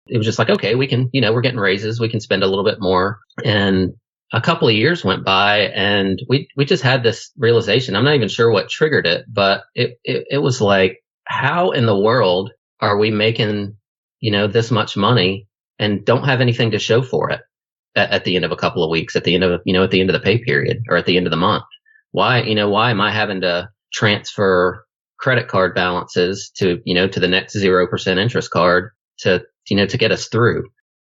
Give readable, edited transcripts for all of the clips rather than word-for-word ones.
it was just like, okay, we can, we're getting raises. We can spend a little bit more. And a couple of years went by and we just had this realization. I'm not even sure what triggered it, but it was like, how in the world are we making, this much money and don't have anything to show for it at the end of a couple of weeks, at the end of, at the end of the pay period or at the end of the month? Why am I having to transfer credit card balances to the next 0% interest card to get us through?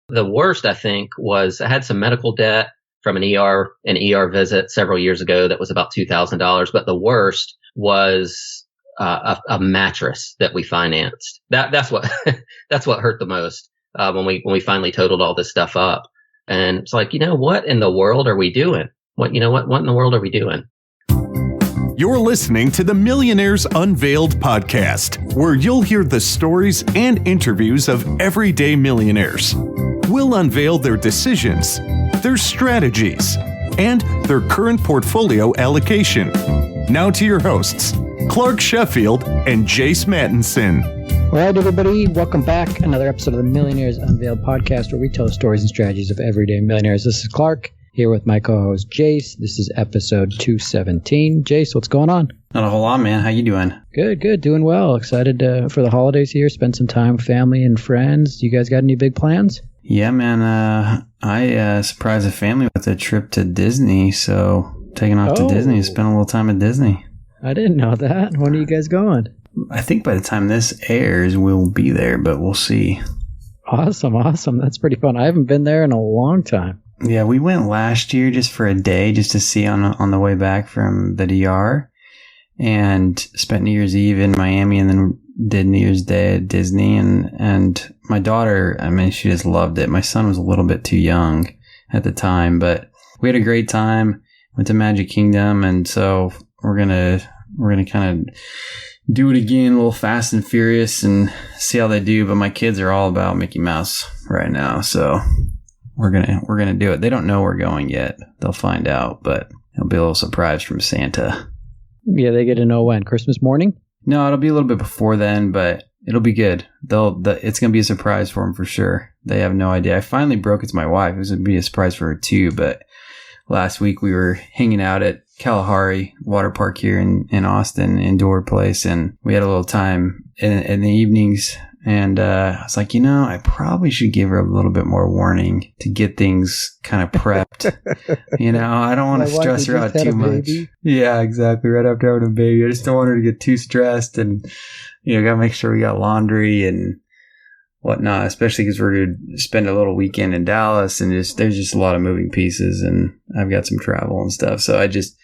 The worst, I think, was I had some medical debt from an ER visit several years ago that was about $2,000. But the worst was a mattress that we financed. That's what that's what hurt the most when we finally totaled all this stuff up. And it's like, what in the world are we doing? What in the world are we doing? You're listening to the Millionaires Unveiled podcast, where you'll hear the stories and interviews of everyday millionaires. We'll unveil their decisions, their strategies, and their current portfolio allocation. Now to your hosts, Clark Sheffield and Jace Mattinson. All right, everybody, welcome back. Another episode of the Millionaires Unveiled podcast, where we tell the stories and strategies of everyday millionaires. This is Clark, here with my co-host Jace. This is episode 217. Jace, what's going on? Not a whole lot, man. How you doing? Good. Doing well. Excited for the holidays here. Spend some time with family and friends. You guys got any big plans? Yeah, man. I surprised the family with a trip to Disney. So taking off to Disney to spend a little time at Disney. I didn't know that. When are you guys going? I think by the time this airs, we'll be there, but we'll see. Awesome. That's pretty fun. I haven't been there in a long time. Yeah, we went last year just for a day, just to see on the way back from the DR, and spent New Year's Eve in Miami, and then did New Year's Day at Disney. And my daughter, she just loved it. My son was a little bit too young at the time, but we had a great time. Went to Magic Kingdom, and so we're gonna kind of do it again, a little Fast and Furious, and see how they do. But my kids are all about Mickey Mouse right now, so we're gonna do it. They don't know we're going yet. They'll find out, but it'll be a little surprise from Santa. Yeah, they get to know when? Christmas morning? No, it'll be a little bit before then, but it'll be good. It's gonna be a surprise for them for sure. They have no idea. I finally broke it to my wife. It was gonna be a surprise for her too, but last week we were hanging out at Kalahari Water Park here in Austin, indoor place, and we had a little time in the evenings. And I was like, I probably should give her a little bit more warning to get things kind of prepped. I don't want to stress her out too much. Yeah, exactly. Right after having a baby, I just don't want her to get too stressed, and gotta make sure we got laundry and whatnot, especially because we're going to spend a little weekend in Dallas, and there's just a lot of moving pieces, and I've got some travel and stuff. So I just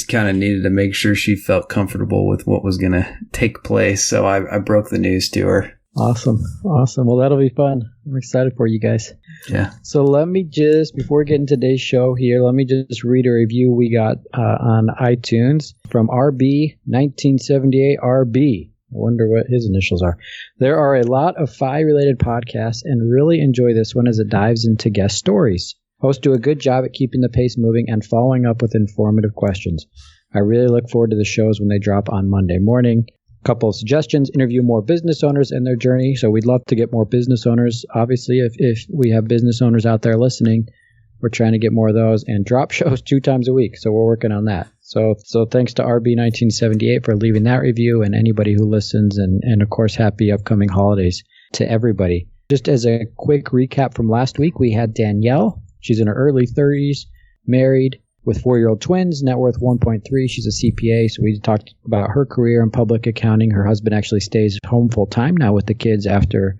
kind of needed to make sure she felt comfortable with what was going to take place. So I broke the news to her. Awesome. Well, that'll be fun. I'm excited for you guys. Yeah. So let me just, before we get into today's show here, let me just read a review we got on iTunes from RB1978 RB. I wonder what his initials are. There are a lot of FI-related podcasts, and really enjoy this one as it dives into guest stories. Hosts do a good job at keeping the pace moving and following up with informative questions. I really look forward to the shows when they drop on Monday morning. Couple of suggestions: interview more business owners and their journey. So we'd love to get more business owners. Obviously, if we have business owners out there listening, we're trying to get more of those, and drop shows 2 times a week. So we're working on that. So thanks to RB1978 for leaving that review, and anybody who listens, and of course, happy upcoming holidays to everybody. Just as a quick recap from last week, we had Danielle. She's in her early 30s, married, with 4-year-old twins, net worth 1.3. She's a CPA, so we talked about her career in public accounting. Her husband actually stays home full time now with the kids after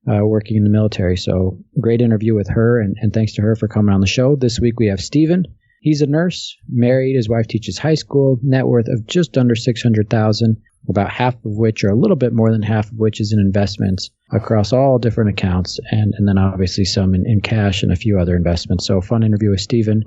working in the military. So great interview with her, and thanks to her for coming on the show. This week we have Steven. He's a nurse, married. His wife teaches high school, net worth of just under $600,000, about half of which, or a little bit more than half of which, is in investments across all different accounts, and then obviously some in cash and a few other investments. So fun interview with Steven,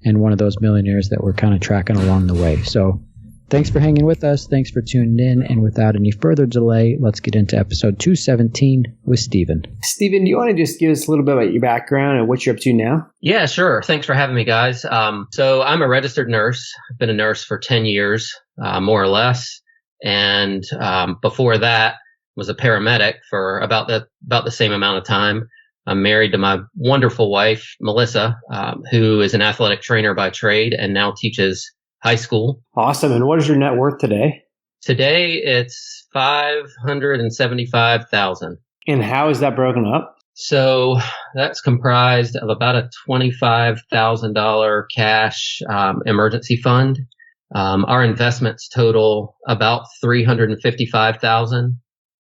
and one of those millionaires that we're kind of tracking along the way. So thanks for hanging with us. Thanks for tuning in. And without any further delay, let's get into episode 217 with Steven. Steven, do you want to just give us a little bit about your background and what you're up to now? Yeah, sure. Thanks for having me, guys. So I'm a registered nurse. I've been a nurse for 10 years, more or less. And before that, was a paramedic for about the same amount of time. I'm married to my wonderful wife, Melissa, who is an athletic trainer by trade and now teaches high school. Awesome. And what is your net worth today? Today, it's $575,000. And how is that broken up? So that's comprised of about a $25,000 cash emergency fund. Our investments total about $355,000.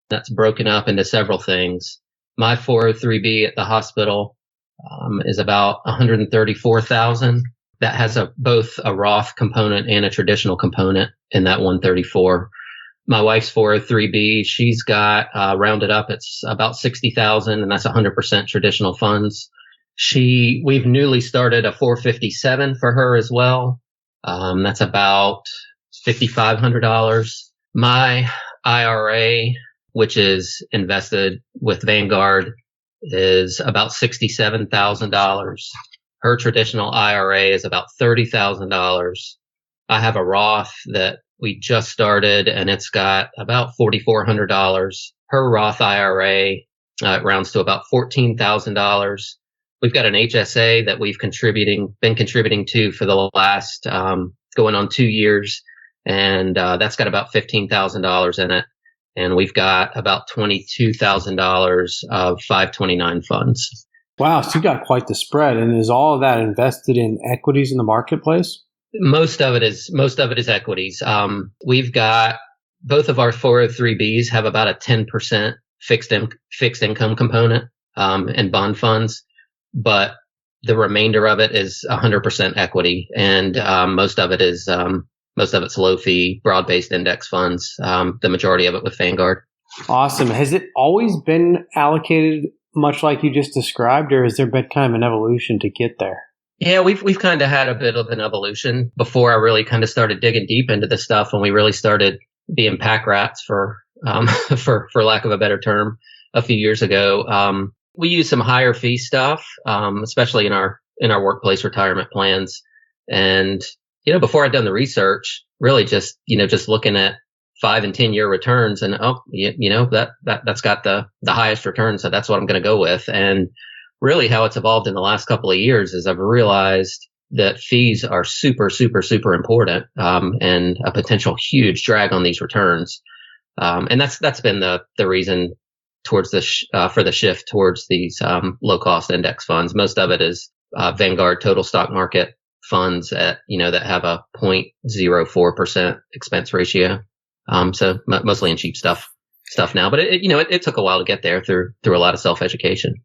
That's broken up into several things. My 403b at the hospital is about $134,000. That has both a Roth component and a traditional component in that 134. My wife's 403b, she's got rounded up, it's about $60,000, and that's 100% traditional funds. We've newly started a 457 for her as well. That's about $5,500. My IRA, which is invested with Vanguard, is about $67,000. Her traditional IRA is about $30,000. I have a Roth that we just started, and it's got about $4,400. Her Roth IRA rounds to about $14,000. We've got an HSA that we've been contributing to for the last going on 2 years, and that's got about $15,000 in it. And we've got about $22,000 of 529 funds. Wow, so you got quite the spread. And is all of that invested in equities in the marketplace? Most of it is equities. We've got both of our 403bs have about a 10% fixed income component in bond funds, but the remainder of it is 100% equity, and most of it's low fee, broad based index funds. The majority of it with Vanguard. Awesome. Has it always been allocated much like you just described, or has there been kind of an evolution to get there? Yeah, we've kind of had a bit of an evolution before I really kind of started digging deep into this stuff, when we really started being pack rats for lack of a better term a few years ago. We use some higher fee stuff, especially in our workplace retirement plans. And, before I'd done the research, really just looking at 5 and 10 year returns, and that's got the highest return, so that's what I'm going to go with. And really how it's evolved in the last couple of years is I've realized that fees are super, super, super important, and a potential huge drag on these returns. And that's been the reason towards for the shift towards these low cost index funds. Most of it is Vanguard total stock market funds that have a 0.04% expense ratio. So mostly in cheap stuff now, but it took a while to get there through a lot of self-education.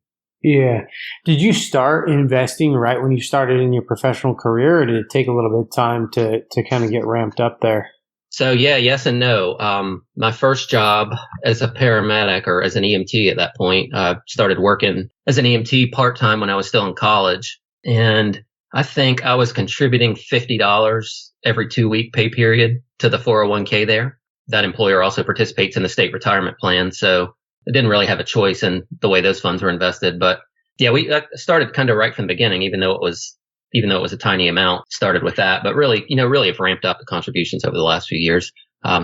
Yeah. Did you start investing right when you started in your professional career, or did it take a little bit of time to kind of get ramped up there? So yeah, yes and no. My first job as a paramedic, or as an EMT at that point, started working as an EMT part-time when I was still in college. And I think I was contributing $50 every 2-week pay period to the 401k there. That employer also participates in the state retirement plan. So I didn't really have a choice in the way those funds were invested. But yeah, we started kind of right from the beginning, even though it was a tiny amount, started with that. But really have ramped up the contributions over the last few years,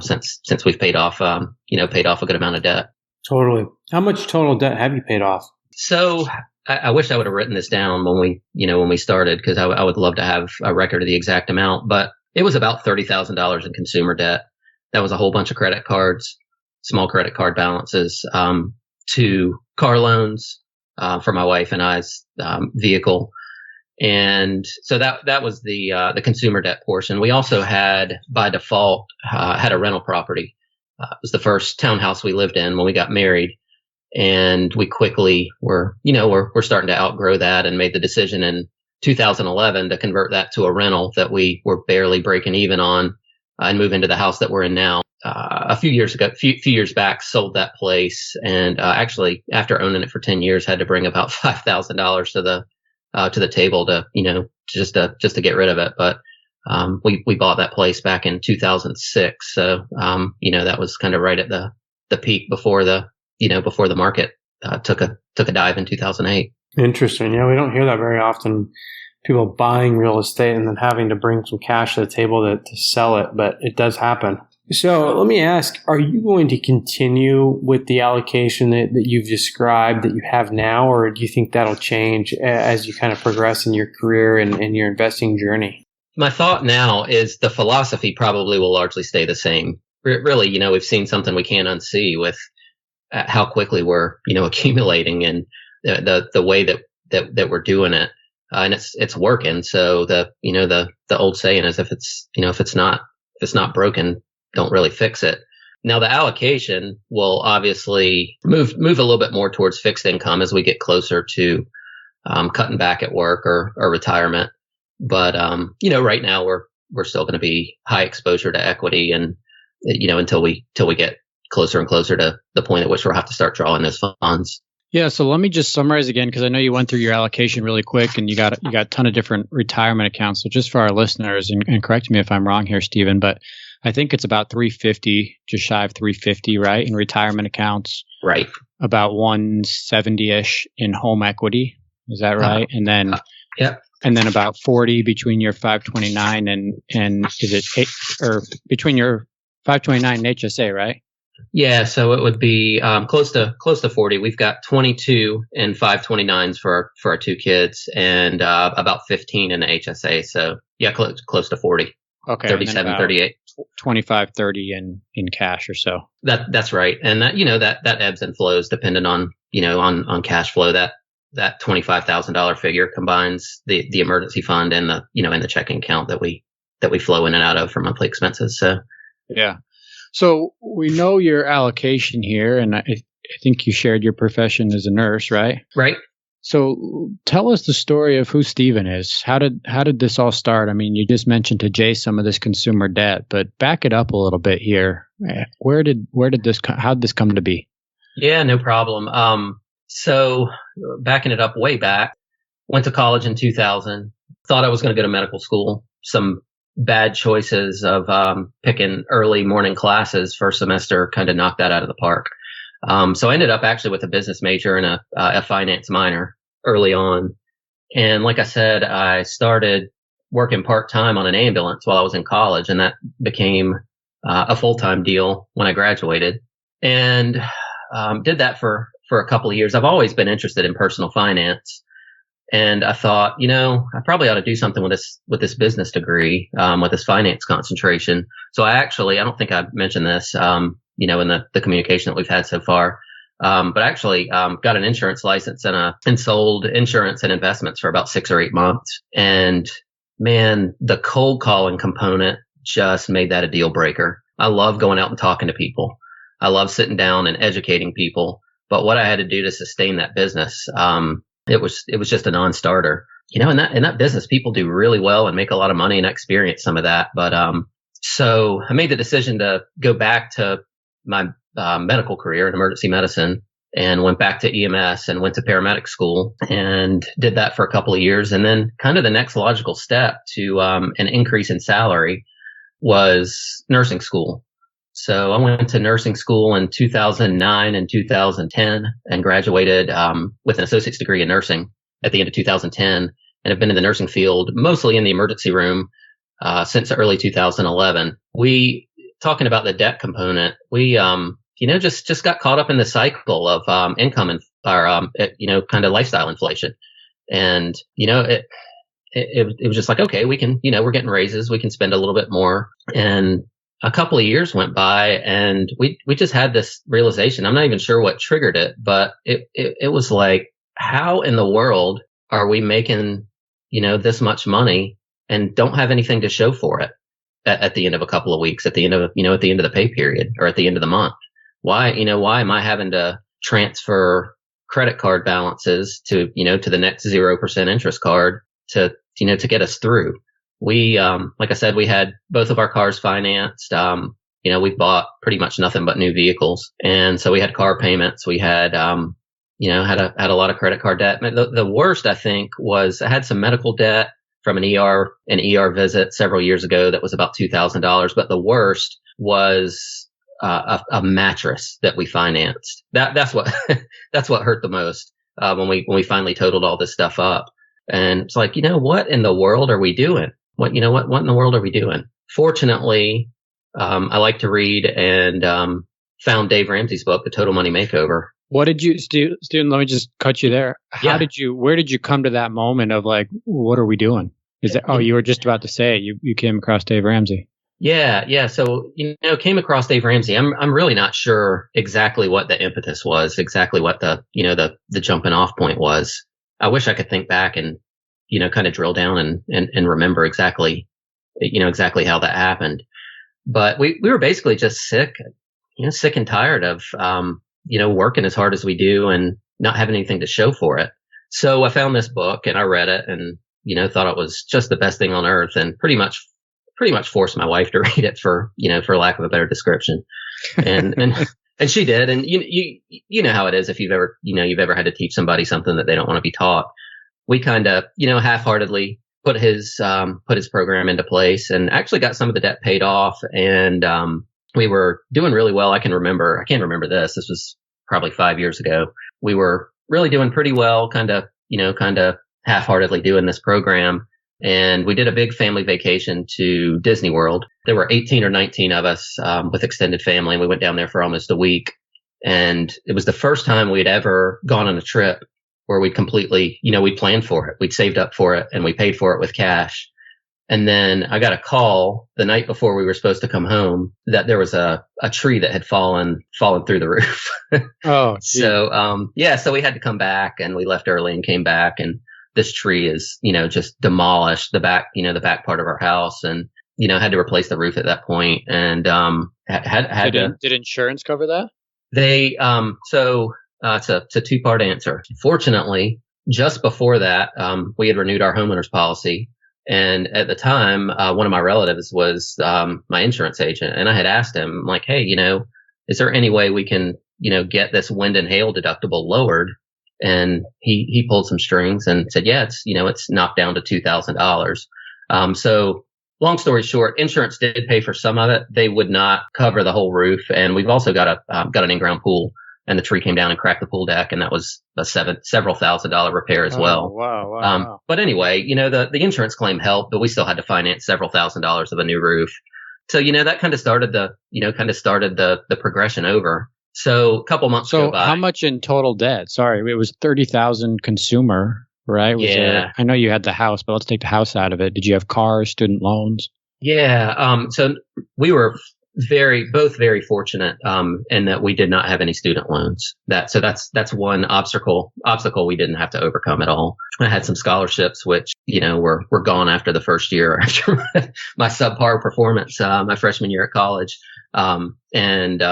since we've paid off a good amount of debt. Totally. How much total debt have you paid off? So I wish I would have written this down when we started, because I would love to have a record of the exact amount, but it was about $30,000 in consumer debt. That was a whole bunch of credit cards, small credit card balances, to car loans, for my wife and I's, vehicle. And so that was the consumer debt portion. We also had, by default, had a rental property. It was the first townhouse we lived in when we got married. And we quickly we're starting to outgrow that, and made the decision in 2011 to convert that to a rental that we were barely breaking even on, and move into the house that we're in now. A few years back, sold that place, and actually, after owning it for 10 years, had to bring about $5,000 to the table just to get rid of it. But we bought that place back in 2006, so that was kind of right at the peak before the market took a dive in 2008. Interesting. Yeah, we don't hear that very often. People buying real estate and then having to bring some cash to the table to sell it, but it does happen. So let me ask, are you going to continue with the allocation that you've described that you have now, or do you think that'll change as you kind of progress in your career and your investing journey? My thought now is the philosophy probably will largely stay the same. Really, we've seen something we can't unsee with how quickly we're, accumulating and the way that we're doing it. And it's working. So the old saying is if it's not broken, don't really fix it. Now the allocation will obviously move a little bit more towards fixed income as we get closer to cutting back at work or retirement. But right now we're still going to be high exposure to equity, and until we get closer and closer to the point at which we'll have to start drawing those funds. Yeah, so let me just summarize again, because I know you went through your allocation really quick, and you got a ton of different retirement accounts. So just for our listeners, and correct me if I'm wrong here, Stephen, but I think it's about 350, just shy of 350, right, in retirement accounts. Right. About 170-ish in home equity. Is that right? And then, yep. And then about 40 between your 529 and is it 8, or between your 529 and HSA, right? Yeah, so it would be close to 40. We've got 22 and 529s for our two kids, and about 15 in the HSA. So yeah, close to 40. Okay, 37, 38. 25, 30 in cash or so. That's right, and that ebbs and flows depending on on cash flow. That $25,000 figure combines the emergency fund and the checking account that we flow in and out of for monthly expenses. So yeah. So we know your allocation here, and I think you shared your profession as a nurse, right? Right. So tell us the story of who Stephen is. How did this all start? I mean, you just mentioned to Jay some of this consumer debt, but back it up a little bit here. How did this come to be? Yeah, no problem. So backing it up way back, went to college in 2000, thought I was going to go to medical school. Some bad choices of picking early morning classes first semester kind of knocked that out of the park. So I ended up actually with a business major and a finance minor early on. And like I said, I started working part-time on an ambulance while I was in college, and that became a full-time deal when I graduated, and did that for a couple of years. I've always been interested in personal finance. And I thought, I probably ought to do something with this business degree, with this finance concentration. So I don't think I mentioned this, in the communication that we've had so far. But I actually, got an insurance license and sold insurance and investments for about 6 or 8 months. And man, the cold calling component just made that a deal breaker. I love going out and talking to people. I love sitting down and educating people. But what I had to do to sustain that business, it was just a non-starter. In that business, people do really well and make a lot of money, and I experienced some of that. But so I made the decision to go back to my medical career in emergency medicine, and went back to EMS and went to paramedic school and did that for a couple of years. And then kind of the next logical step to an increase in salary was nursing school. So I went to nursing school in 2009 and 2010 and graduated with an associate's degree in nursing at the end of 2010, and have been in the nursing field, mostly in the emergency room, since early 2011. Talking about the debt component, we just got caught up in the cycle of income and kind of lifestyle inflation. And it was just like, okay, we can, we're getting raises, we can spend a little bit more. And a couple of years went by, and we just had this realization. I'm not even sure what triggered it, but it was like, how in the world are we making, this much money and don't have anything to show for it at the end of a couple of weeks, at the end of the pay period, or at the end of the month? Why am I having to transfer credit card balances to the next 0% interest card to get us through? We, like I said, we had both of our cars financed. We bought pretty much nothing but new vehicles. And so we had car payments. We had, had a lot of credit card debt. The worst, I think, was I had some medical debt from an ER visit several years ago that was about $2,000. But the worst was a mattress that we financed. That's what that's what hurt the most when we finally totaled all this stuff up. And it's like, what in the world are we doing? What in the world are we doing? Fortunately, I like to read, and found Dave Ramsey's book, The Total Money Makeover. What did you, Student, let me just cut you there. Where did you come to that moment of like, what are we doing? You were just about to say it. You came across Dave Ramsey. Yeah. So, came across Dave Ramsey. I'm really not sure exactly what the impetus was, exactly what the jumping off point was. I wish I could think back and, kind of drill down and remember exactly how that happened. But we were basically just sick and tired of, working as hard as we do and not having anything to show for it. So I found this book and I read it and, thought it was just the best thing on earth, and pretty much forced my wife to read it for lack of a better description. And she did. And you know how it is if you've ever had to teach somebody something that they don't want to be taught. We kind of, half-heartedly put his program into place and actually got some of the debt paid off. And, we were doing really well. I can't remember this. This was probably 5 years ago. We were really doing pretty well, kind of half-heartedly doing this program. And we did a big family vacation to Disney World. There were 18 or 19 of us with extended family, and we went down there for almost a week. And it was the first time we'd ever gone on a trip where we'd completely, we planned for it. We'd saved up for it, and we paid for it with cash. And then I got a call the night before we were supposed to come home that there was a tree that had fallen through the roof. Oh, so, so we had to come back, and we left early and came back, and this tree is, just demolished the back part of our house, and, had to replace the roof at that point. And, did insurance cover that? It's a two-part answer. Fortunately, just before that, we had renewed our homeowner's policy. And at the time, one of my relatives was my insurance agent. And I had asked him, like, hey, is there any way we can, get this wind and hail deductible lowered? And he pulled some strings and said, yeah, it's knocked down to $2,000. So long story short, insurance did pay for some of it. They would not cover the whole roof. And we've also got an in-ground pool. And the tree came down and cracked the pool deck, and that was a several $1,000s repair as well. Wow. But anyway, the insurance claim helped, but we still had to finance several $1,000s of a new roof. So, that kind of started the progression over. So a couple months go by. So how much in total debt? Sorry, it was 30,000 consumer, right? I know you had the house, but let's take the house out of it. Did you have cars, student loans? Yeah. So we were both very fortunate in that we did not have any student loans. That's one obstacle we didn't have to overcome at all. I had some scholarships which were gone after the first year after my subpar performance my freshman year at college. And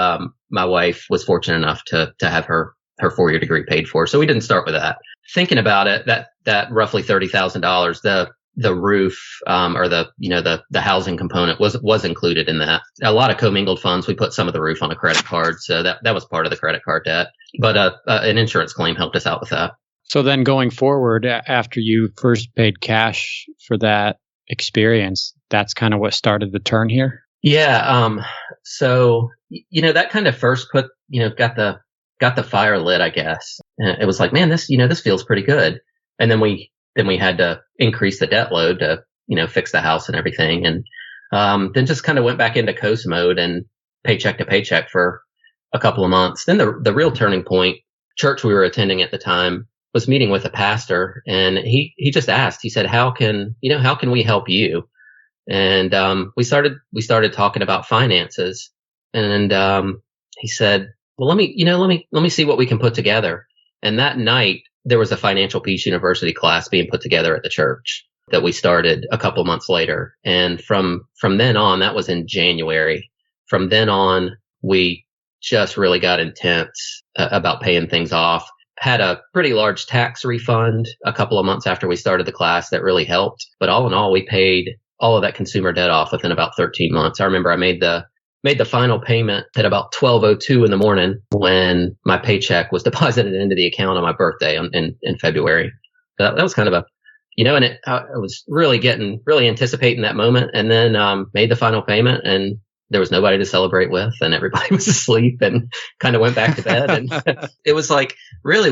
my wife was fortunate enough to have her 4-year degree paid for, so we didn't start with that. Thinking about it, that roughly $30,000, the roof, or the housing component was included in that. A lot of commingled funds. We put some of the roof on a credit card. So that was part of the credit card debt, but, an insurance claim helped us out with that. So then going forward, after you first paid cash for that experience, that's kind of what started the turn here? Yeah. So, that kind of first got the fire lit, I guess. And it was like, man, this feels pretty good. And then we had to increase the debt load to, fix the house and everything. And, then just kind of went back into coast mode and paycheck to paycheck for a couple of months. Then the real turning point, church we were attending at the time, was meeting with a pastor, and he just asked, he said, how can we help you? And, we started talking about finances, and, he said, well, let me see what we can put together. And that night, there was a Financial Peace University class being put together at the church that we started a couple months later. And from then on, that was in January. From then on, we just really got intense about paying things off. Had a pretty large tax refund a couple of months after we started the class that really helped. But all in all, we paid all of that consumer debt off within about 13 months. I remember I made the final payment at about 12:02 in the morning when my paycheck was deposited into the account on my birthday in February. So that was kind of I was really anticipating that moment, and then made the final payment, and there was nobody to celebrate with, and everybody was asleep, and kind of went back to bed. And it was like, really,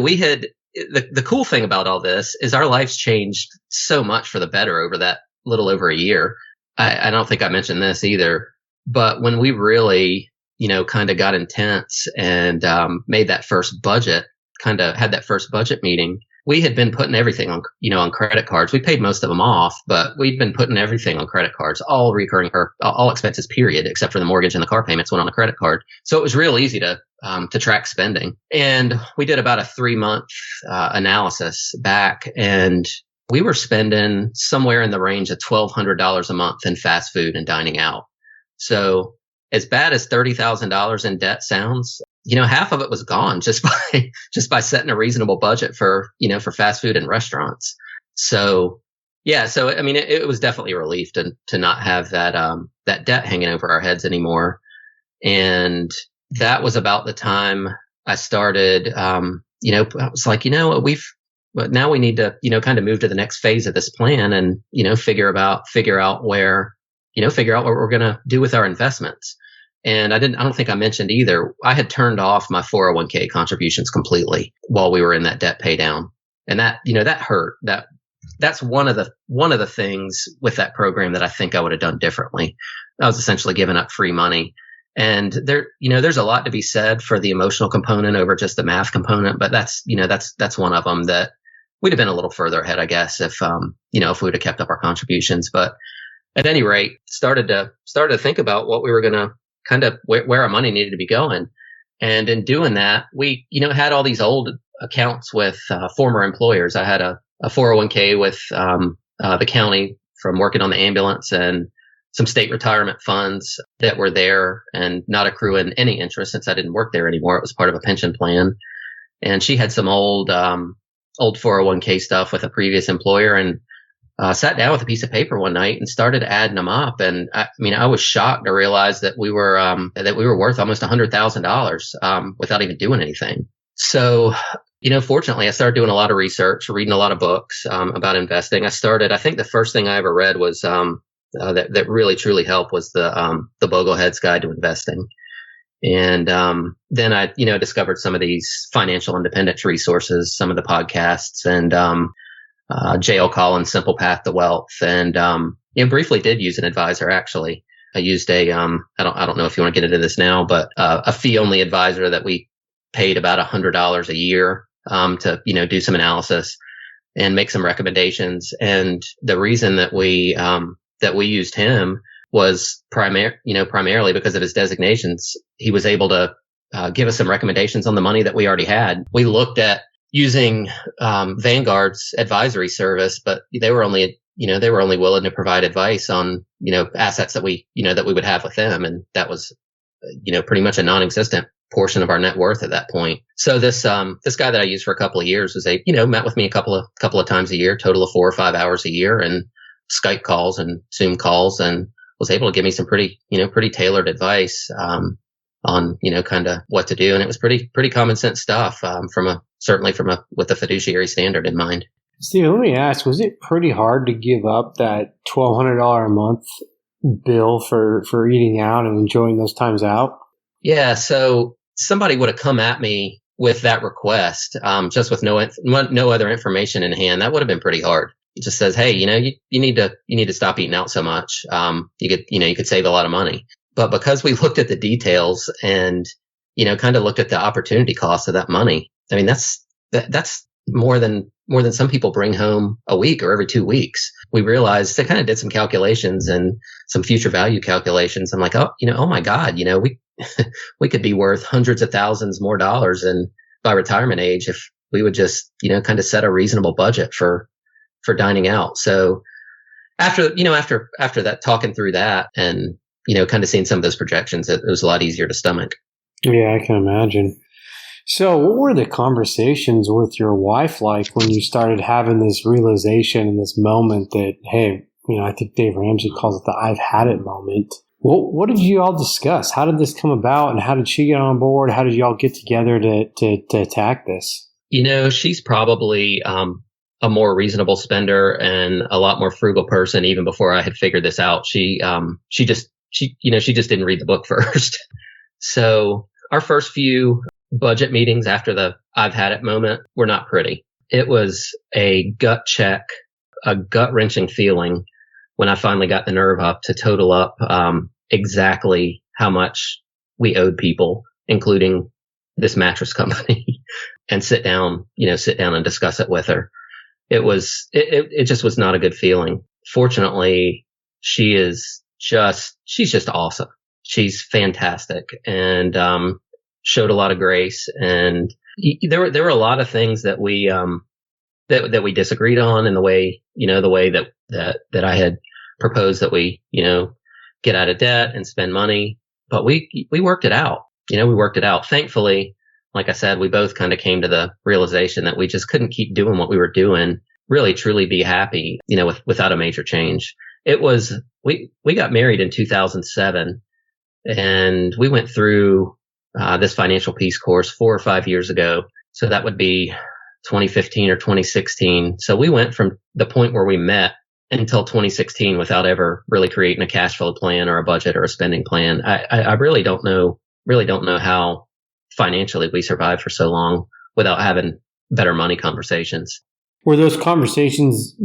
the cool thing about all this is our lives changed so much for the better over that little over a year. I don't think I mentioned this either. But when we really, kind of got intense and made that first budget, kind of had that first budget meeting, we had been putting everything on credit cards. We paid most of them off, but we'd been putting everything on credit cards, all recurring or all expenses, period, except for the mortgage and the car payments went on a credit card. So it was real easy to track spending. And we did about a 3-month analysis back, and we were spending somewhere in the range of $1,200 a month in fast food and dining out. So as bad as $30,000 in debt sounds, half of it was gone just by setting a reasonable budget for fast food and restaurants. So, yeah. So, I mean, it was definitely a relief to not have that debt hanging over our heads anymore. And that was about the time I started, I was like, but now we need to, kind of move to the next phase of this plan and, figure out what we're going to do with our investments. And I don't think I mentioned either, I had turned off my 401k contributions completely while we were in that debt pay down. And that, that hurt. That's one of the things with that program that I think I would have done differently. I was essentially giving up free money. And there's a lot to be said for the emotional component over just the math component, but that's one of them that we'd have been a little further ahead, I guess, if we would have kept up our contributions. But at any rate, started to think about what we were going to kind of where our money needed to be going. And in doing that, we, had all these old accounts with former employers. I had a 401k with the county from working on the ambulance, and some state retirement funds that were there and not accruing any interest since I didn't work there anymore. It was part of a pension plan. And she had some old 401k stuff with a previous employer, and sat down with a piece of paper one night and started adding them up. And I was shocked to realize that we were worth almost $100,000 without even doing anything. So, fortunately, I started doing a lot of research, reading a lot of books about investing. I think the first thing I ever read was that really truly helped was the Boglehead's Guide to Investing. And then I discovered some of these financial independence resources, some of the podcasts, and J.L. Collins' Simple Path to Wealth, and briefly did use an advisor. Actually, I used I don't know if you want to get into this now, but a fee-only advisor that we paid about $100 a year to do some analysis and make some recommendations. And the reason that we used him was primarily because of his designations. He was able to give us some recommendations on the money that we already had. We looked at using Vanguard's advisory service, but they were only willing to provide advice on assets that we would have with them, and that was pretty much a non-existent portion of our net worth at that point. So this guy that I used for a couple of years met with me a couple of times a year, total of 4 or 5 hours a year, and Skype calls and Zoom calls, and was able to give me some pretty tailored advice on kind of what to do. And it was pretty common sense stuff with a fiduciary standard in mind. Steve, let me ask, was it pretty hard to give up that $1,200 a month bill for eating out and enjoying those times out? Yeah. So somebody would have come at me with that request, just with no other information in hand. That would have been pretty hard. It just says, hey, you need to stop eating out so much. You could save a lot of money. But because we looked at the details and, kind of looked at the opportunity cost of that money, I mean, that's more than some people bring home a week or every 2 weeks. We realized, I kind of did some calculations and some future value calculations. I'm like, oh my God, we could be worth hundreds of thousands more dollars by retirement age if we would just, kind of set a reasonable budget for dining out. So after that, talking through that and, kind of seeing some of those projections, it was a lot easier to stomach. Yeah, I can imagine. So what were the conversations with your wife like when you started having this realization and this moment that, hey, I think Dave Ramsey calls it the I've had it moment. What did you all discuss? How did this come about, and how did she get on board? How did you all get together to attack this? She's probably a more reasonable spender and a lot more frugal person even before I had figured this out. She just didn't read the book first. So our first few budget meetings after the I've had it moment were not pretty. It was a gut check, a gut wrenching feeling when I finally got the nerve up to total up exactly how much we owed people, including this mattress company, and sit down and discuss it with her. It just was not a good feeling. Fortunately, she's just awesome. She's fantastic, and showed a lot of grace. And there were a lot of things that we that we disagreed on, in the way that I had proposed that we get out of debt and spend money, but we worked it out. We worked it out. Thankfully, like I said, we both kind of came to the realization that we just couldn't keep doing what we were doing, really truly be happy, without a major change. We got married in 2007, and we went through this financial peace course 4 or 5 years ago. So that would be 2015 or 2016. So we went from the point where we met until 2016 without ever really creating a cash flow plan or a budget or a spending plan. I really don't know how financially we survived for so long without having better money conversations. Were those conversations,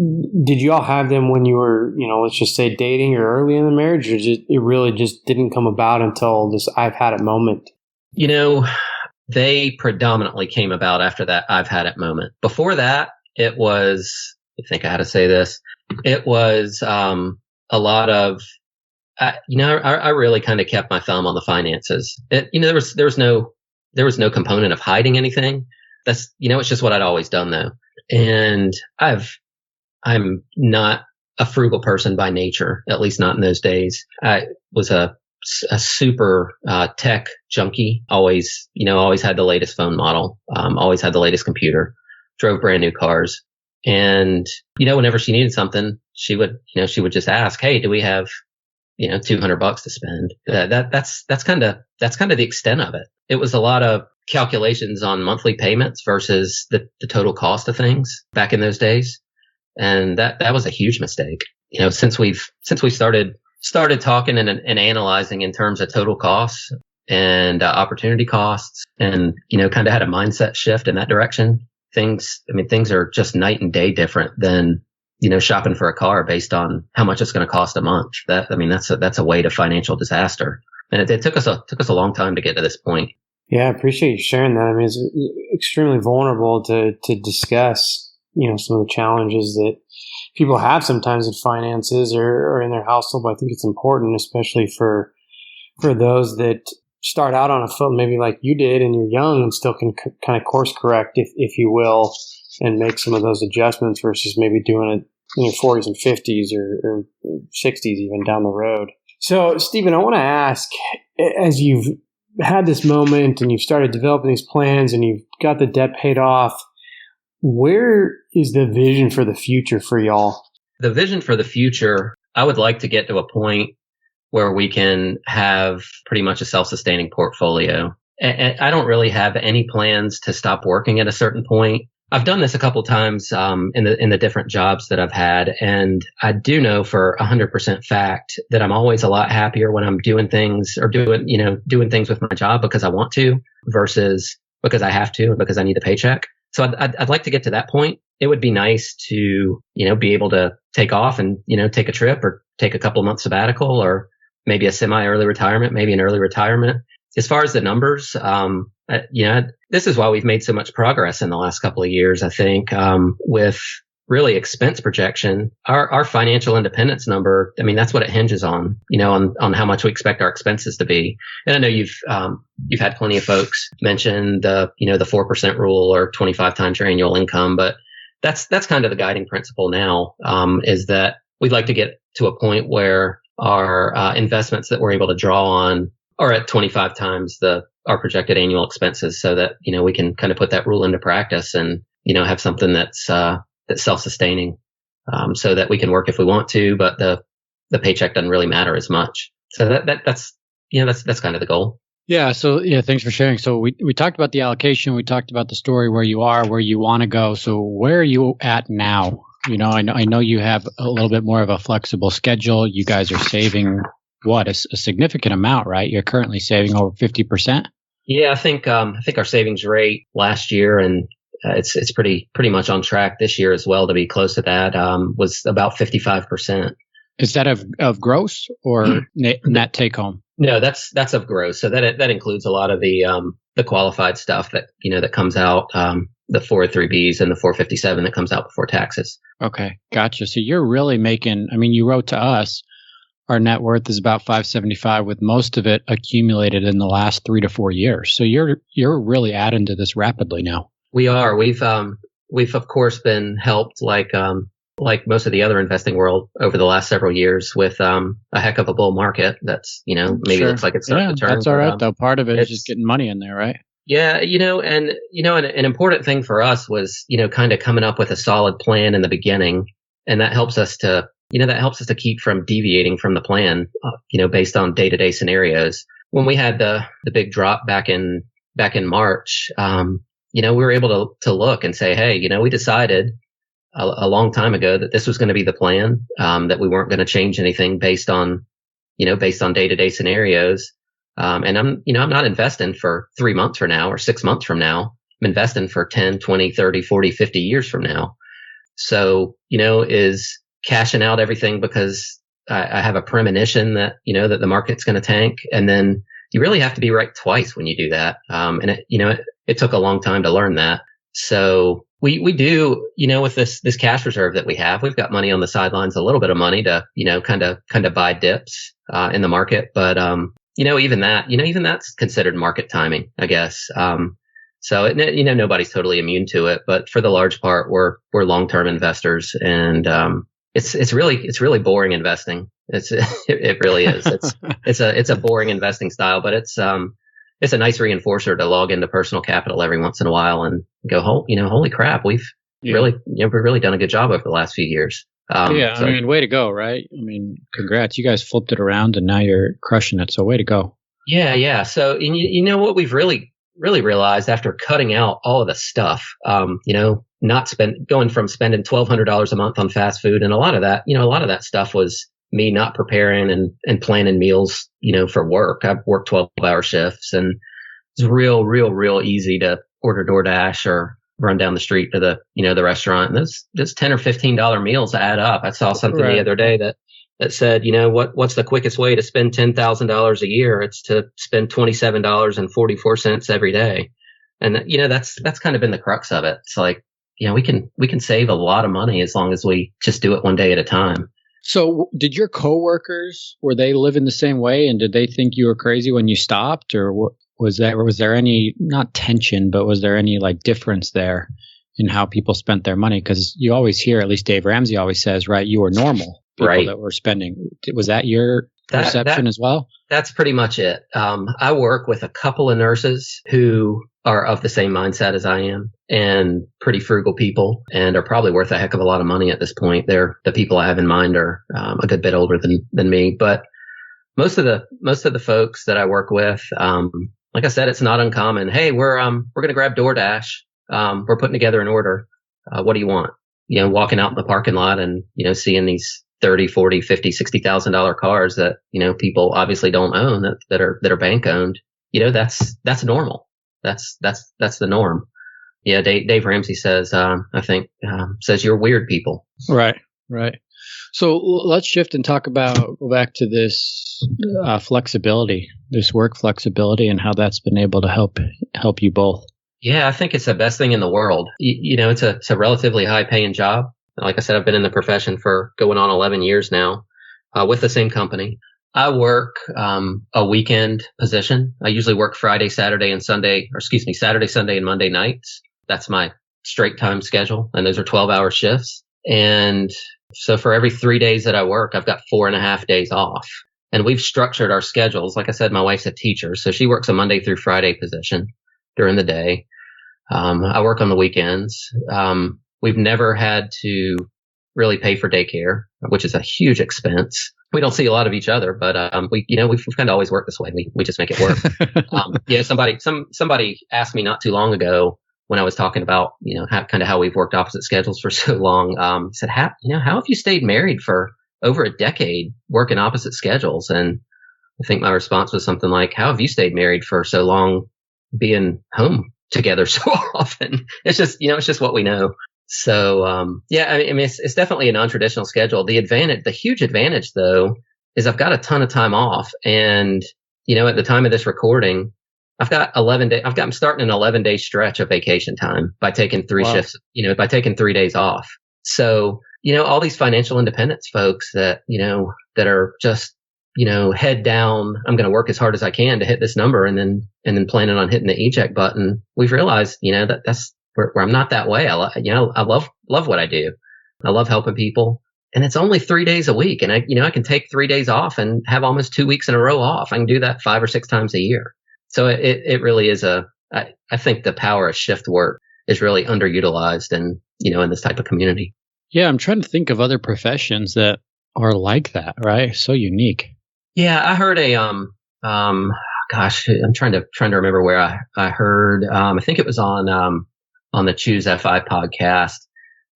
did you all have them when you were, let's just say dating or early in the marriage, or it really just didn't come about until this I've had it moment? They predominantly came about after that I've had it moment. Before that, it was, I think I had to say this, it was a lot of, I really kind of kept my thumb on the finances. There was no component of hiding anything. That's, it's just what I'd always done though. And I'm not a frugal person by nature, at least not in those days. I was a super tech junkie. Always had the latest phone model. Always had the latest computer. Drove brand new cars. And whenever she needed something, she would just ask, "Hey, do we have $200 to spend?" That's kind of the extent of it. It was a lot of calculations on monthly payments versus the total cost of things back in those days, and that was a huge mistake. Since we started talking and analyzing in terms of total costs and opportunity costs, and kind of had a mindset shift in that direction. Things are just night and day different than shopping for a car based on how much it's going to cost a month. That's a way to financial disaster, and it took us a long time to get to this point. Yeah, I appreciate you sharing that. It's extremely vulnerable to discuss, some of the challenges that people have sometimes in finances or in their household. But I think it's important, especially for those that start out on a foot, maybe like you did, and you're young and still can kind of course correct, if you will, and make some of those adjustments versus maybe doing it in your 40s and 50s or 60s even down the road. So, Stephen, I want to ask, as you've had this moment and you've started developing these plans and you've got the debt paid off, where is the vision for the future for y'all? The vision for the future, I would like to get to a point where we can have pretty much a self-sustaining portfolio. And I don't really have any plans to stop working at a certain point. I've done this a couple times in the different jobs that I've had, and I do know for 100% fact that I'm always a lot happier when I'm doing things or doing things with my job because I want to versus because I have to and because I need a paycheck. So I'd like to get to that point. It would be nice to be able to take off and take a trip or take a couple of months sabbatical, or maybe a semi-early retirement, maybe an early retirement. As far as the numbers, this is why we've made so much progress in the last couple of years, I think, with really expense projection. Our financial independence number, that's what it hinges on, on how much we expect our expenses to be. And I know you've had plenty of folks mention the 4% rule or 25 times your annual income, but that's kind of the guiding principle now, is that we'd like to get to a point where our investments that we're able to draw on are at 25 times our projected annual expenses, so that we can kind of put that rule into practice and have something that's self-sustaining, so that we can work if we want to, but the paycheck doesn't really matter as much. So that's kind of the goal. Yeah. So thanks for sharing. So we talked about the allocation. We talked about the story, where you are, where you want to go. So where are you at now? I know you have a little bit more of a flexible schedule. You guys are saving a significant amount, right? You're currently saving over 50%. Yeah, I think our savings rate last year, and it's pretty much on track this year as well to be close to that, was about 55%. Is that of gross or net take home? No, that's of gross. So that includes a lot of the qualified stuff that that comes out, the 403Bs and the 457 that comes out before taxes. Okay, gotcha. So you're really making. I mean, you wrote to us. Our net worth is about 575, with most of it accumulated in the last 3 to 4 years. So you're really adding to this rapidly now. We are. We've of course been helped like most of the other investing world over the last several years with a heck of a bull market. That's maybe Sure. looks like it's starting to turn. That's all right though. Part of it is just getting money in there, right? Yeah, an important thing for us was kind of coming up with a solid plan in the beginning, and that helps us to keep from deviating from the plan, based on day-to-day scenarios. When we had the big drop back in March, we were able to look and say, hey, we decided a long time ago that this was going to be the plan, that we weren't going to change anything based on day-to-day scenarios. And I'm not investing for 3 months from now or 6 months from now. I'm investing for 10, 20, 30, 40, 50 years from now. So, is cashing out everything because I have a premonition that, that the market's going to tank. And then you really have to be right twice when you do that. And it took a long time to learn that. So we do, with this cash reserve that we have, we've got money on the sidelines, a little bit of money to, kind of buy dips, in the market. But, even that's considered market timing, I guess. So nobody's totally immune to it, but for the large part, we're long-term investors, and, it's really boring investing. It really is. It's a boring investing style, but it's a nice reinforcer to log into Personal Capital every once in a while and go, holy crap, we've really done a good job over the last few years. I mean, way to go, right? I mean, congrats. You guys flipped it around and now you're crushing it. So way to go. Yeah. So, and what we've really realized after cutting out all of the stuff, going from spending $1,200 a month on fast food, and a lot of that stuff was me not preparing and planning meals, for work. I've worked 12-hour shifts, and it's real easy to order DoorDash or run down the street to the restaurant. And those $10 or $15 meals add up. I saw something the other day that said, what's the quickest way to spend $10,000 a year? It's to spend $27.44 every day. And that's kind of been the crux of it. It's like, we can save a lot of money as long as we just do it one day at a time. So did your coworkers, were they living the same way, and did they think you were crazy when you stopped, or was there any, not tension, but was there any like difference there in how people spent their money? Because you always hear, at least Dave Ramsey always says, right, you were normal. People that were spending. Was that your perception as well? That's pretty much it. I work with a couple of nurses who are of the same mindset as I am, and pretty frugal people, and are probably worth a heck of a lot of money at this point. The people I have in mind are a good bit older than me, but most of the folks that I work with, like I said, it's not uncommon. Hey, we're going to grab DoorDash. We're putting together an order. What do you want? Walking out in the parking lot and seeing these $30, $40, $50, $60,000 cars that, people obviously don't own, that are bank owned. That's normal. That's the norm. Yeah. Dave Ramsey says, says you're weird people. Right. So let's shift and go back to this flexibility, this work flexibility, and how that's been able to help you both. Yeah, I think it's the best thing in the world. It's a relatively high paying job. Like I said, I've been in the profession for going on 11 years now, with the same company. I work a weekend position. I usually work Friday, Saturday, Sunday, and Monday nights. That's my straight time schedule, and those are 12-hour shifts. And so for every 3 days that I work, I've got 4.5 days off. And we've structured our schedules. Like I said, my wife's a teacher, so she works a Monday through Friday position during the day. I work on the weekends. We've never had to really pay for daycare, which is a huge expense. We don't see a lot of each other, but we've kind of always worked this way. We just make it work. Somebody asked me not too long ago when I was talking about how we've worked opposite schedules for so long. Said, how have you stayed married for over a decade working opposite schedules? And I think my response was something like, how have you stayed married for so long being home together so often? It's just what we know. So, yeah, I mean, it's definitely a non-traditional schedule. The huge advantage though, is I've got a ton of time off. And, at the time of this recording, I've got 11 days, I'm starting an 11-day stretch of vacation time by taking three shifts, by taking 3 days off. So, all these financial independence folks that, that are just, head down, I'm going to work as hard as I can to hit this number and then planning on hitting the eject button. We've realized, that's where I'm not that way. I love what I do. I love helping people, and it's only 3 days a week. And I can take 3 days off and have almost 2 weeks in a row off. I can do that 5 or 6 times a year. So it really is I think the power of shift work is really underutilized in this type of community. Yeah. I'm trying to think of other professions that are like that, right? So unique. Yeah. I heard gosh, I'm trying to remember where I heard, I think it was on the Choose FI podcast.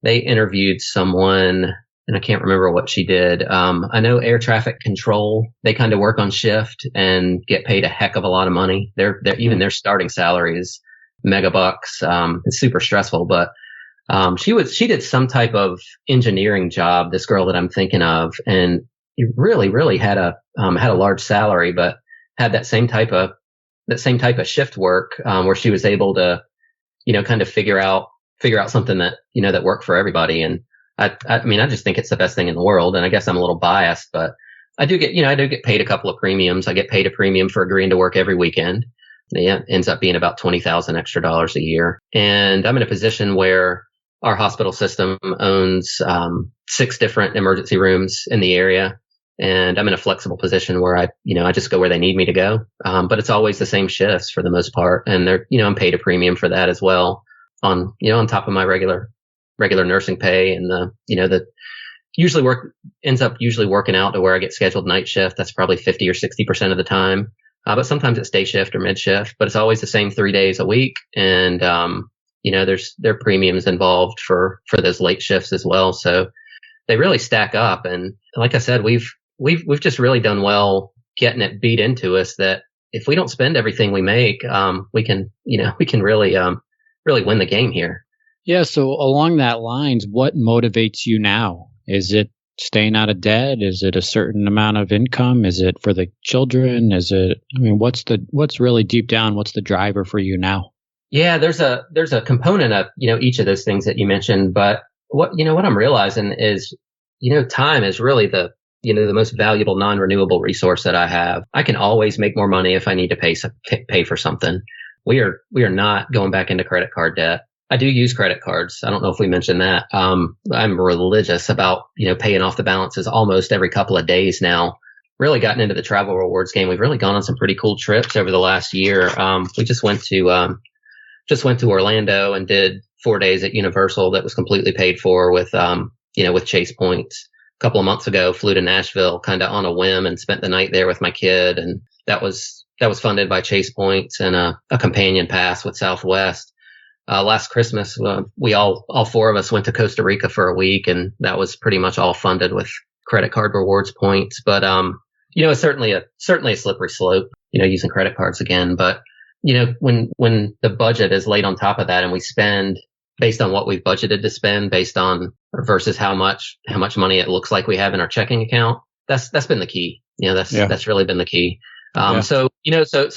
They interviewed someone, and I can't remember what she did. I know air traffic control, they kind of work on shift and get paid a heck of a lot of money. Even their starting salary is mega bucks. It's super stressful, but she did some type of engineering job, this girl that I'm thinking of, and really, really had a large salary, but had that same type of shift work, where she was able to, kind of figure out something that, that worked for everybody. And I mean, I just think it's the best thing in the world. And I guess I'm a little biased, but I do get paid a couple of premiums. I get paid a premium for agreeing to work every weekend. Yeah, ends up being about $20,000 extra a year. And I'm in a position where our hospital system owns 6 different emergency rooms in the area. And I'm in a flexible position where I just go where they need me to go. But it's always the same shifts for the most part. And I'm paid a premium for that as well on top of my regular nursing pay. And the ends up usually working out to where I get scheduled night shift. That's probably 50 or 60% of the time. But sometimes it's day shift or mid shift, but it's always the same 3 days a week. And, there are premiums involved for those late shifts as well. So they really stack up. And like I said, we've just really done well getting it beat into us that if we don't spend everything we make, we can really win the game here. Yeah. So along that lines, what motivates you now? Is it staying out of debt? Is it a certain amount of income? Is it for the children? What's really deep down? What's the driver for you now? Yeah, there's a component of, each of those things that you mentioned, but what I'm realizing is, time is really the most valuable non-renewable resource that I have. I can always make more money if I need to pay for something. We are not going back into credit card debt. I do use credit cards. I don't know if we mentioned that. I'm religious about, paying off the balances almost every couple of days now. Really gotten into the travel rewards game. We've really gone on some pretty cool trips over the last year. We just went to Orlando and did 4 days at Universal that was completely paid for with Chase points. A couple of months ago, flew to Nashville kind of on a whim and spent the night there with my kid. And that was funded by Chase points and a companion pass with Southwest. Last Christmas, we all 4 of us went to Costa Rica for a week, and that was pretty much all funded with credit card rewards points. But, it's certainly a slippery slope, using credit cards again. But, when the budget is laid on top of that and we spend based on what we've budgeted to spend versus how much money it looks like we have in our checking account, that's been the key. That's really been the key. So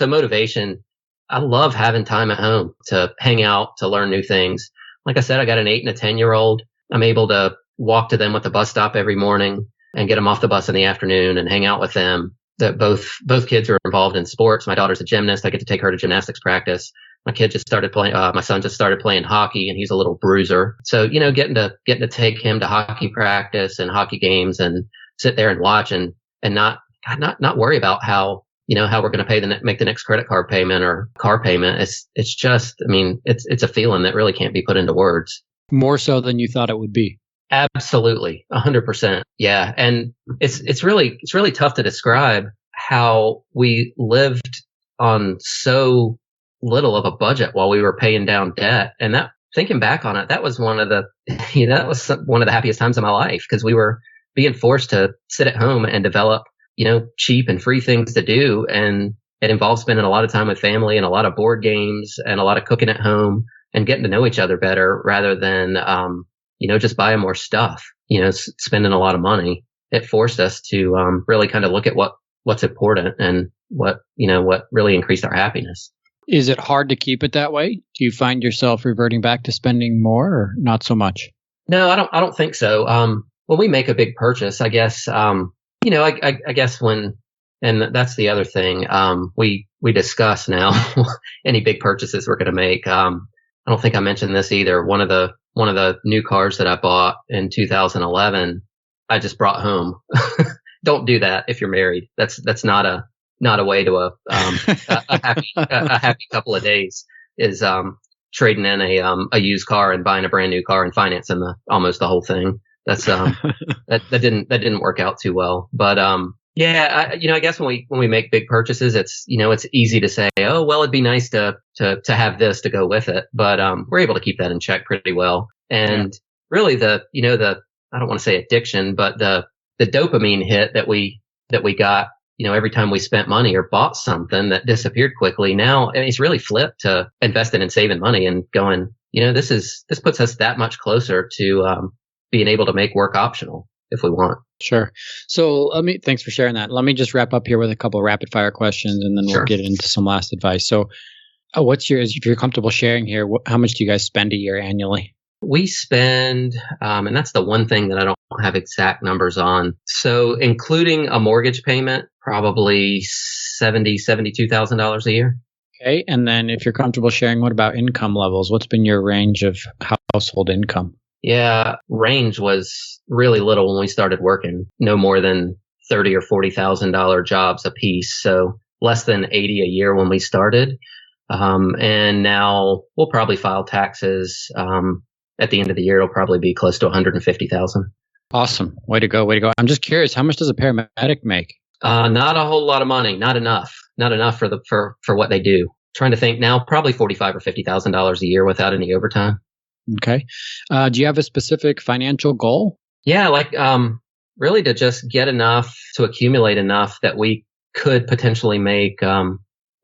motivation, I love having time at home to hang out, to learn new things. Like I said, I got an 8 and a 10-year-old. I'm able to walk to them at the bus stop every morning and get them off the bus in the afternoon and hang out with them. That both kids are involved in sports. My daughter's a gymnast. I get to take her to gymnastics practice. My son just started playing hockey, and he's a little bruiser. So, getting to take him to hockey practice and hockey games and sit there and watch and not worry about how we're going to make the next credit card payment or car payment. It's just, it's a feeling that really can't be put into words. More so than you thought it would be. Absolutely. 100%. Yeah. And it's really tough to describe how we lived on so little of a budget while we were paying down debt. And that, thinking back on it, that was one of the happiest times of my life, because we were being forced to sit at home and develop, cheap and free things to do. And it involved spending a lot of time with family and a lot of board games and a lot of cooking at home. and getting to know each other better rather than, just buying more stuff, spending a lot of money. It forced us to, really kind of look at what's important and what really increased our happiness. Is it hard to keep it that way? Do you find yourself reverting back to spending more or not so much? No, I don't think so. When we make a big purchase, I guess, I guess and that's the other thing. We discuss now any big purchases we're going to make. I don't think I mentioned this either. One of the new cars that I bought in 2011, I just brought home. Don't do that if you're married. That's not a way to a happy couple of days is trading in a used car and buying a brand new car and financing almost the whole thing. That's that didn't work out too well. But I guess when we make big purchases, it's easy to say, oh well, it'd be nice to have this to go with it. But we're able to keep that in check pretty well. And really I don't want to say addiction, but the dopamine hit that we got, every time we spent money or bought something that disappeared quickly. Now it's really flipped to investing and saving money and going, this puts us that much closer to being able to make work optional if we want. Sure. So thanks for sharing that. Let me just wrap up here with a couple of rapid fire questions and then we'll get into some last advice. So if you're comfortable sharing here, how much do you guys spend a year annually? We spend, and that's the one thing that I don't have exact numbers on. So including a mortgage payment, probably $72,000 a year. Okay. And then if you're comfortable sharing, what about income levels? What's been your range of household income? Yeah, range was really little when we started working. No more than $30,000 or $40,000 jobs a piece. So less than 80 a year when we started. And now we'll probably file taxes. At the end of the year, it'll probably be close to 150,000. Awesome. Way to go. I'm just curious, how much does a paramedic make? Not a whole lot of money. Not enough for what they do. Trying to think now, probably $45,000 or $50,000 a year without any overtime. Okay. Do you have a specific financial goal? Yeah, really to just get enough to accumulate enough that we could potentially make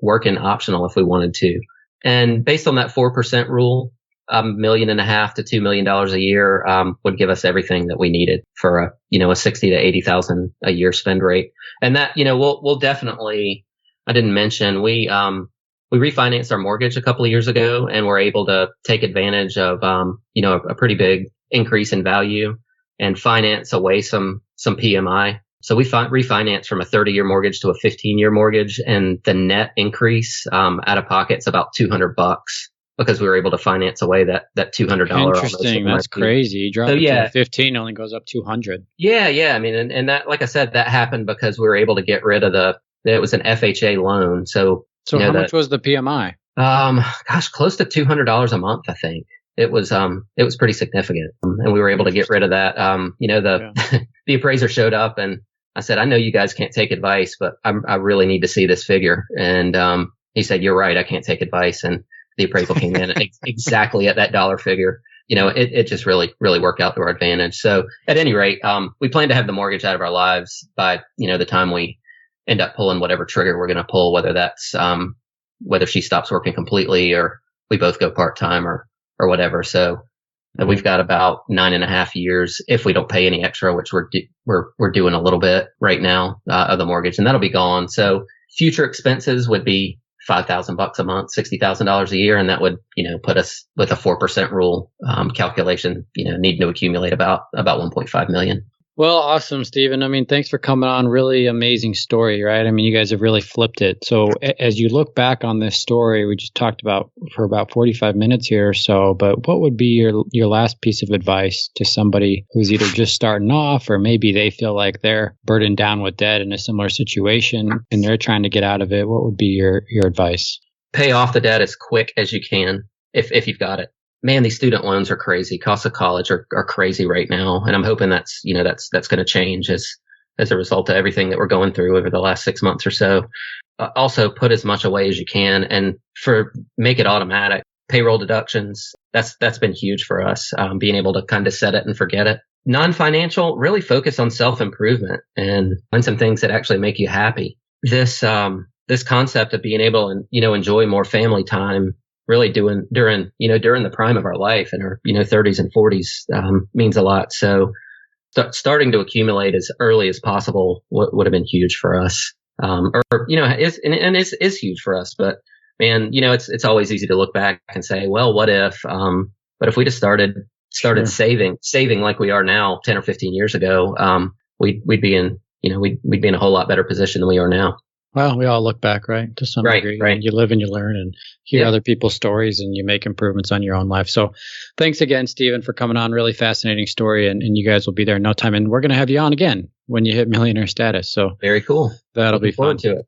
working optional if we wanted to. And based on that 4% rule, $1.5 million to $2 million a year would give us everything that we needed for a $60,000 to $80,000 a year spend rate. And that we'll definitely. I didn't mention we refinanced our mortgage a couple of years ago, and we're able to take advantage of a pretty big increase in value and finance away some PMI. So we refinanced from a 30-year mortgage to a 15-year mortgage, and the net increase out of pocket is about $200 because we were able to finance away that $200. Interesting, that's crazy. You drop it to 15, only goes up 200. Yeah. I mean, and that, like I said, that happened because we were able to get rid of it was an FHA loan. So how much was the PMI? Close to $200 a month, I think. It was pretty significant, and we were able to get rid of that. The appraiser showed up, and I said, I know you guys can't take advice, but I really need to see this figure. And he said, you're right, I can't take advice. And the appraisal came in exactly at that dollar figure. It just really, really worked out to our advantage. So at any rate, we plan to have the mortgage out of our lives by, the time we end up pulling whatever trigger we're going to pull, whether that's, whether she stops working completely or we both go part-time or whatever. So we've got about 9.5 years if we don't pay any extra, which we're doing a little bit right now, of the mortgage, and that'll be gone. So future expenses would be $5,000 a month, $60,000 a year. And that would, put us with a 4% rule, calculation, needing to accumulate about 1.5 million. Well, awesome, Stephen. I mean, thanks for coming on. Really amazing story, right? I mean, you guys have really flipped it. So as you look back on this story, we just talked about for about 45 minutes here or so, but what would be your last piece of advice to somebody who's either just starting off or maybe they feel like they're burdened down with debt in a similar situation and they're trying to get out of it? What would be your advice? Pay off the debt as quick as you can if you've got it. Man, these student loans are crazy. Costs of college are crazy right now. And I'm hoping that's going to change as a result of everything that we're going through over the last 6 months or so. Also put as much away as you can and make it automatic. Payroll deductions. That's been huge for us. Being able to kind of set it and forget it. Non-financial, really focus on self-improvement and find some things that actually make you happy. This concept of being able to, enjoy more family time really doing during the prime of our life and our 30s and 40s means a lot. So starting to accumulate as early as possible would have been huge for us. Is huge for us. But man, it's always easy to look back and say, well, what if? But if we just started Sure. saving like we are now 10 or 15 years ago, we'd be in a whole lot better position than we are now. Well, we all look back, right? To some degree. Right. You live and you learn and hear other people's stories and you make improvements on your own life. So thanks again, Stephen, for coming on. Really fascinating story. And you guys will be there in no time. And we're going to have you on again when you hit millionaire status. So very cool. That'll be fun. To it.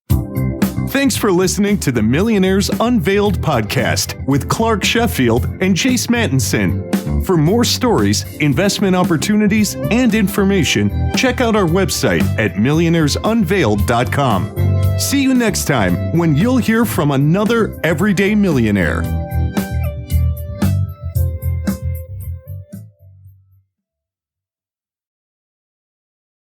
Thanks for listening to the Millionaires Unveiled podcast with Clark Sheffield and Chase Mattinson. For more stories, investment opportunities, and information, check out our website at millionairesunveiled.com. See you next time when you'll hear from another everyday millionaire.